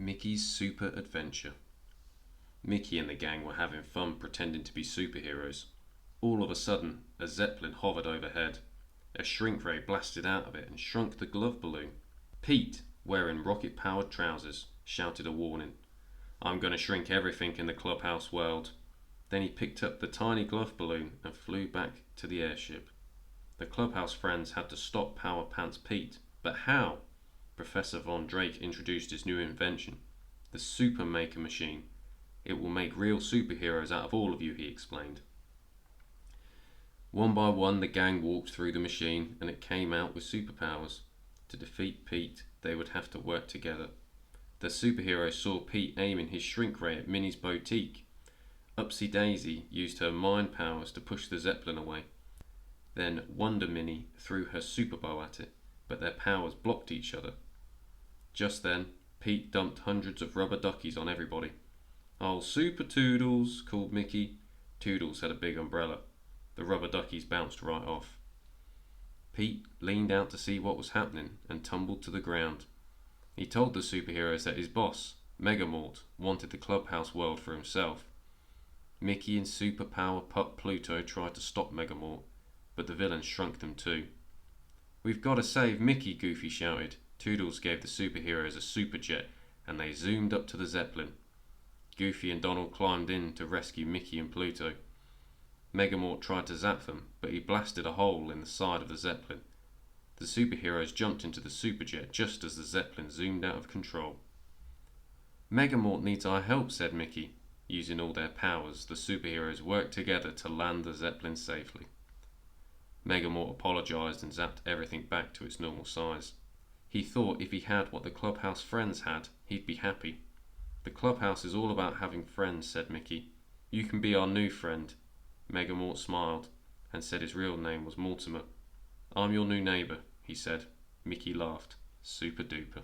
Mickey's Super Adventure. Mickey and the gang were having fun pretending to be superheroes. All of a sudden, a zeppelin hovered overhead. A shrink ray blasted out of it and shrunk the glove balloon. Pete, wearing rocket-powered trousers, shouted a warning. "I'm going to shrink everything in the Clubhouse world." Then he picked up the tiny glove balloon and flew back to the airship. The Clubhouse friends had to stop Power Pants Pete, but how? Professor Von Drake introduced his new invention, the Super Maker Machine. "It will make real superheroes out of all of you," he explained. One by one the gang walked through the machine and it came out with superpowers. To defeat Pete, they would have to work together. The superheroes saw Pete aiming his shrink ray at Minnie's boutique. Upsy Daisy used her mind powers to push the zeppelin away. Then Wonder Minnie threw her super bow at it, but their powers blocked each other. Just then, Pete dumped hundreds of rubber duckies on everybody. "Oh, Super Toodles," called Mickey. Toodles had a big umbrella. The rubber duckies bounced right off. Pete leaned out to see what was happening and tumbled to the ground. He told the superheroes that his boss, Megamort, wanted the Clubhouse world for himself. Mickey and Superpower Pup Pluto tried to stop Megamort, but the villain shrunk them too. "We've got to save Mickey," Goofy shouted. Toodles gave the superheroes a super jet and they zoomed up to the zeppelin. Goofy and Donald climbed in to rescue Mickey and Pluto. Megamort tried to zap them, but he blasted a hole in the side of the zeppelin. The superheroes jumped into the superjet just as the zeppelin zoomed out of control. "Megamort needs our help," said Mickey. Using all their powers, the superheroes worked together to land the zeppelin safely. Megamort apologized and zapped everything back to its normal size. He thought if he had what the Clubhouse friends had, he'd be happy. "The Clubhouse is all about having friends," said Mickey. "You can be our new friend." Megamort smiled and said his real name was Mortimer. "I'm your new neighbour," he said. Mickey laughed. Super duper.